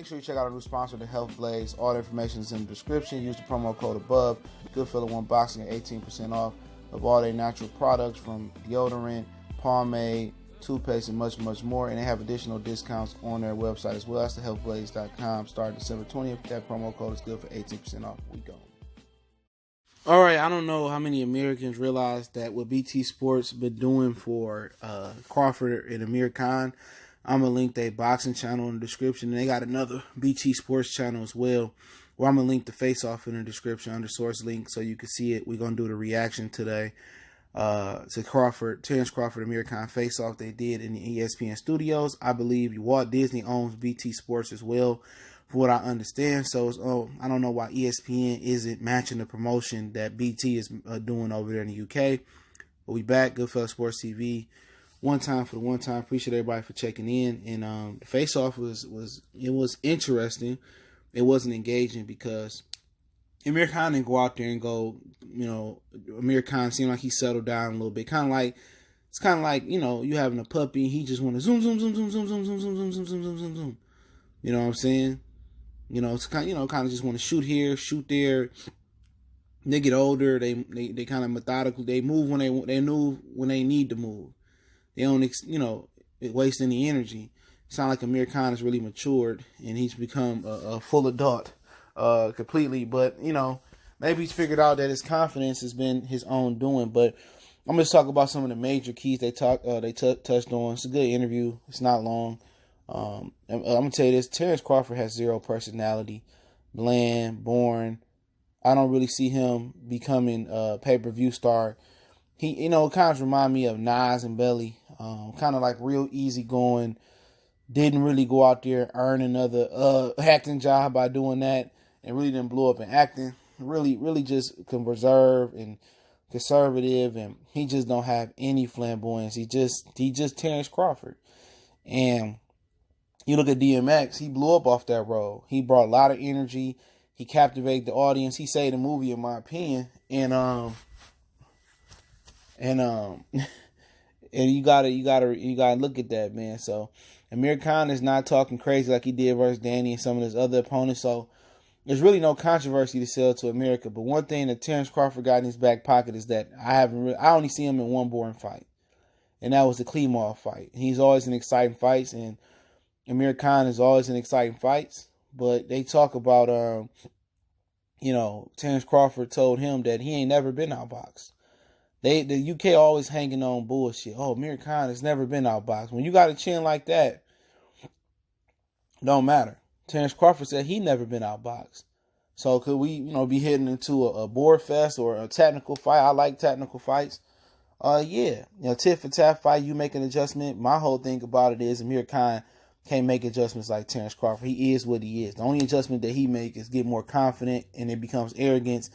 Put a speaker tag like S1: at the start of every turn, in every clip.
S1: Make sure you check out our new sponsor, the Health Blaze. All the information is in the description. Use the promo code above. Goodfellow One Boxing at 18% off of all their natural products from deodorant, pomade, toothpaste, and much, much more. And they have additional discounts on their website as well. That's thehealthblaze.com. Starting December 20th. That promo code is good for 18% off. We go. All right, I don't know how many Americans realize that what BT Sports been doing for Crawford and Amir Khan. I'm going to link their boxing channel in the description. And they got another BT Sports channel as well, where I'm going to link the face-off in the description under source link so you can see it. We're going to do the reaction today to Crawford, Terence Crawford, Amir Khan face-off they did in the ESPN studios. I believe Walt Disney owns BT Sports as well, from what I understand. So I don't know why ESPN isn't matching the promotion that BT is doing over there in the UK. But we back, Goodfellow Sports TV. One time for the one time. Appreciate everybody for checking in. And the face-off was interesting. It wasn't engaging because Amir Khan didn't go out there and go, Amir Khan seemed like he settled down a little bit. It's kind of like, you having a puppy and he just want to zoom, zoom, zoom, zoom, zoom, zoom, zoom, zoom, zoom, zoom, zoom, zoom, zoom, zoom. You know what I'm saying? It's kind of just want to shoot here, shoot there. They get older. They kind of methodical. They move when they need to move. They don't, waste any energy. It sounds like Amir Khan has really matured and he's become a full adult completely. But, maybe he's figured out that his confidence has been his own doing. But I'm going to talk about some of the major keys they touched on. It's a good interview. It's not long. I'm going to tell you this. Terence Crawford has zero personality. Bland, boring. I don't really see him becoming a pay-per-view star. He, kind of remind me of Nas and Belly. Kind of like real easygoing. Didn't really go out there earn another acting job by doing that, and really didn't blow up in acting. Really just reserved and conservative, and he just don't have any flamboyance. He just Terence Crawford. And you look at DMX, he blew up off that role. He brought a lot of energy. He captivated the audience. He saved the movie, in my opinion. And you gotta look at that, man. So Amir Khan is not talking crazy like he did versus Danny and some of his other opponents. So there's really no controversy to sell to America. But one thing that Terence Crawford got in his back pocket is that I only see him in one boring fight, and that was the Klimov fight. He's always in exciting fights, and Amir Khan is always in exciting fights. But they talk about, Terence Crawford told him that he ain't never been outboxed. The UK always hanging on bullshit. Oh, Amir Khan has never been outboxed. When you got a chin like that, don't matter. Terence Crawford said he never been outboxed. So could we, be heading into a board fest or a technical fight? I like technical fights. Yeah. Tit for tat fight, you make an adjustment. My whole thing about it is Amir Khan can't make adjustments like Terence Crawford. He is what he is. The only adjustment that he make is get more confident, and it becomes arrogance.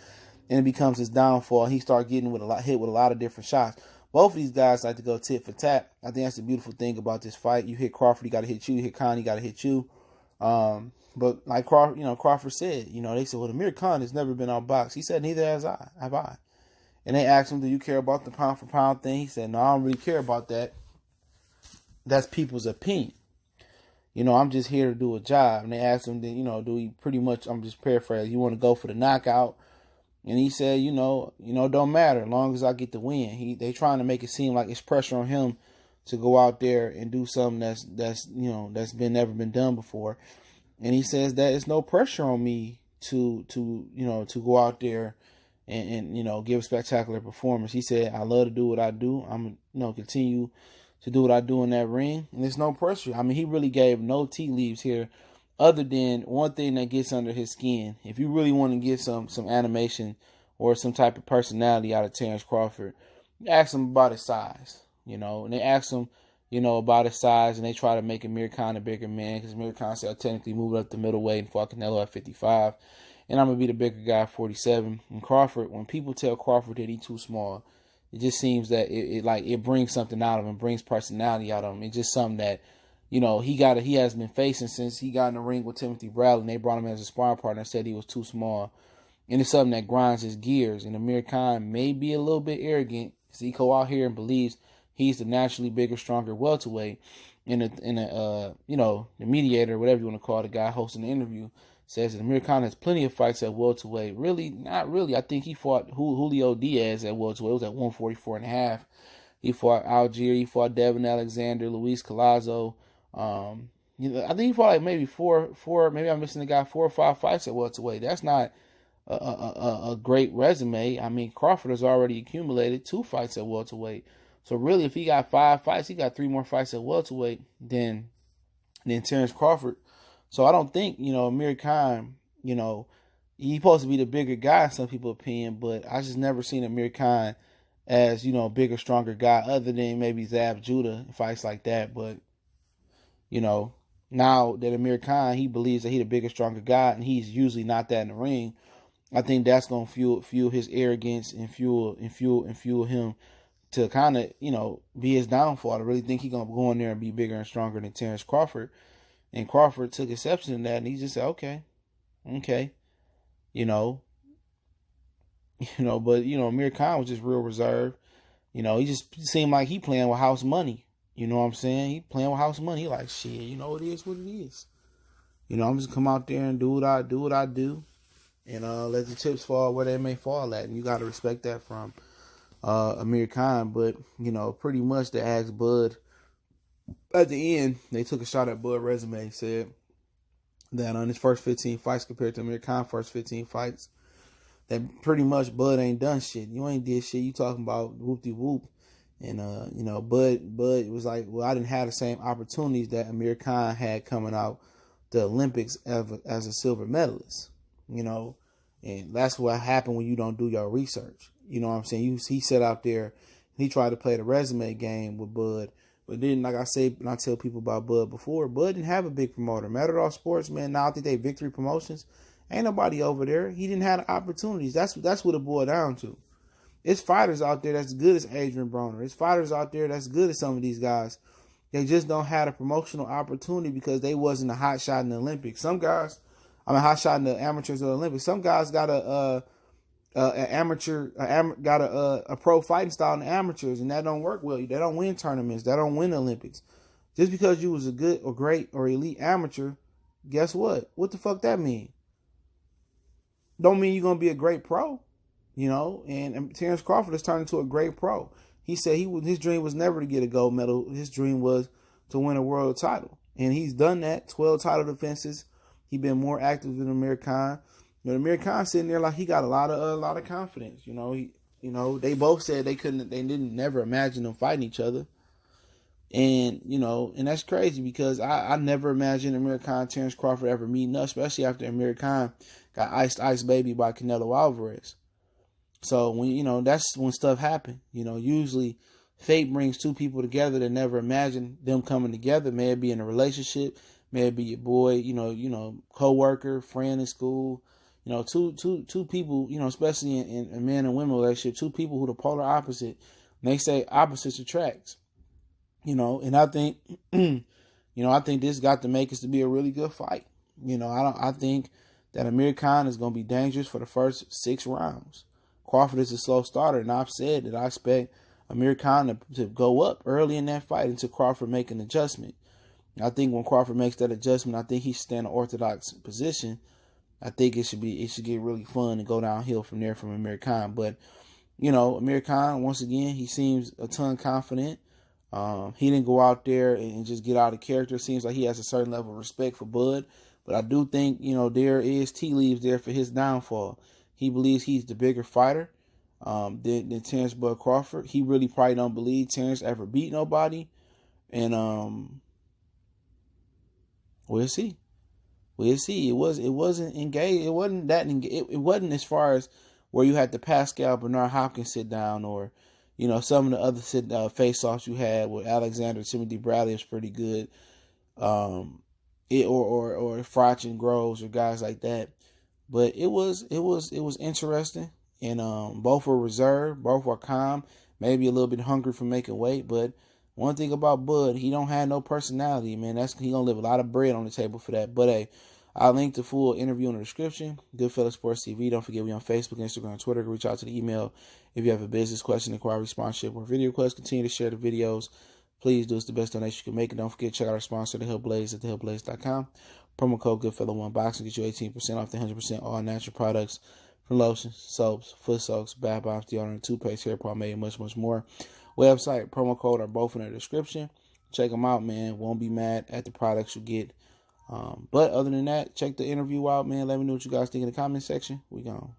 S1: And it becomes his downfall. He started getting hit with a lot of different shots. Both of these guys like to go tit for tat. I think that's the beautiful thing about this fight. You hit Crawford, he got to hit you. You hit Khan, he got to hit you. But like Crawford said, they said, well, Amir Khan has never been outboxed. He said, neither have I. And they asked him, do you care about the pound for pound thing? He said, no, I don't really care about that. That's people's opinion. I'm just here to do a job. And they asked him, do he pretty much, I'm just paraphrasing, you want to go for the knockout? And he said, don't matter as long as I get the win. They trying to make it seem like it's pressure on him to go out there and do something that's never been done before. And he says that it's no pressure on me to go out there and give a spectacular performance. He said, I love to do what I do. I'm continue to do what I do in that ring, and there's no pressure. I mean, he really gave no tea leaves here. Other than one thing that gets under his skin, if you really want to get some animation or some type of personality out of Terence Crawford, ask him about his size, and they ask him, about his size, and they try to make Amir Khan a bigger man, because Amir Khan said, technically moving up the middleweight and fought Canelo at 55, and I'm going to be the bigger guy at 47. And Crawford, when people tell Crawford that he's too small, it just seems that it brings something out of him, brings personality out of him. It's just something that, he has been facing since he got in the ring with Timothy Bradley, and they brought him as a sparring partner and said he was too small. And it's something that grinds his gears. And Amir Khan may be a little bit arrogant, because he go out here and believes he's the naturally bigger, stronger welterweight. the mediator, whatever you want to call the guy hosting the interview, says that Amir Khan has plenty of fights at welterweight. Really, not really. I think he fought Julio Diaz at welterweight. It was at 144.5. He fought Algier. He fought Devin Alexander, Luis Collazo. I think he fought like maybe four. Maybe I'm missing the guy 4 or 5 fights at welterweight. That's not a great resume. I mean, Crawford has already accumulated 2 fights at welterweight. So really, if he got 5 fights, he got 3 more fights at welterweight than Terence Crawford. So I don't think, Amir Khan, he's supposed to be the bigger guy in some people's opinion, but I just never seen Amir Khan as, a bigger, stronger guy other than maybe Zab Judah in fights like that. But, now that Amir Khan, he believes that he's the bigger, stronger guy, and he's usually not that in the ring, I think that's going to fuel his arrogance and fuel him to kind of, be his downfall. I really think he's going to go in there and be bigger and stronger than Terence Crawford. And Crawford took exception to that, and he just said, okay. But, Amir Khan was just real reserved. He just seemed like he playing with house money. You know what I'm saying? He playing with house money. He like, shit, it is what it is. I'm just come out there and do what I do. And let the chips fall where they may fall at. And you got to respect that from Amir Khan. But, pretty much they asked Bud. At the end, they took a shot at Bud's resume. Said that on his first 15 fights compared to Amir Khan's first 15 fights, that pretty much Bud ain't done shit. You ain't did shit. You talking about whoop-de-whoop. And, Bud was like, well, I didn't have the same opportunities that Amir Khan had coming out the Olympics as a silver medalist. And that's what happened when you don't do your research. You know what I'm saying? He sat out there, he tried to play the resume game with Bud. But then, like I say, when I tell people about Bud before, Bud didn't have a big promoter. Matador Sports, man, now I think they Victory Promotions. Ain't nobody over there. He didn't have the opportunities. That's what it boiled down to. It's fighters out there that's good as Adrian Broner. It's fighters out there that's good as some of these guys. They just don't have a promotional opportunity because they wasn't a hot shot in the Olympics. Some guys, hot shot in the amateurs of the Olympics. Some guys got a pro fighting style in the amateurs, and that don't work well. They don't win tournaments. They don't win the Olympics. Just because you was a good or great or elite amateur, guess what? What the fuck that mean? Don't mean you're gonna be a great pro, And Terence Crawford has turned into a great pro. He said his dream was never to get a gold medal. His dream was to win a world title, and he's done that. 12 title defenses. He's been more active than Amir Khan. Amir Khan sitting there like he got a lot of confidence. They both said they didn't never imagine them fighting each other. And, and that's crazy because I never imagined Amir Khan and Terence Crawford ever meeting up, especially after Amir Khan got Ice Baby by Canelo Alvarez. So when, that's when stuff happened. Usually fate brings 2 people together that never imagined them coming together. May it be in a relationship, may it be your boy, co-worker, friend in school. Two people, especially in a man and women relationship, 2 people who the polar opposite. And they say opposites attracts. And I think, I think this got to make us to be a really good fight. I think that Amir Khan is going to be dangerous for the first 6 rounds. Crawford is a slow starter, and I've said that I expect Amir Khan to go up early in that fight until Crawford make an adjustment. And I think when Crawford makes that adjustment, I think he should stay in an orthodox position. I think it should get really fun and go downhill from there from Amir Khan. But, Amir Khan, once again, he seems a ton confident. He didn't go out there and just get out of character. It seems like he has a certain level of respect for Bud. But I do think, there is tea leaves there for his downfall. He believes he's the bigger fighter than Terence Bud Crawford. He really probably don't believe Terence ever beat nobody. And we'll see. We'll see. It wasn't engaged. It wasn't that engaged. It wasn't as far as where you had the Pascal Bernard Hopkins sit down, or some of the other face-offs you had with Alexander Timothy Bradley was pretty good. Or Froch and Groves or guys like that. But it was interesting, and both were reserved, both were calm, maybe a little bit hungry for making weight. But one thing about Bud, he don't have no personality, man. He gonna leave a lot of bread on the table for that. But hey, I'll link the full interview in the description. Goodfellas Sports TV. Don't forget we on Facebook, Instagram, Twitter. Reach out to the email if you have a business question, inquiry, sponsorship, or video request. Continue to share the videos. Please do. It's the best donation you can make. And don't forget, check out our sponsor, The Hill Blaze, at thehillblaze.com. Promo code Goodfellow1Boxing get you 18% off the 100% all natural products from lotions, soaps, foot soaks, bath bombs, deodorant, toothpaste, hair pomade, and much, much more. Website, promo code are both in the description. Check them out, man. Won't be mad at the products you get. But other than that, check the interview out, man. Let me know what you guys think in the comment section. We gone.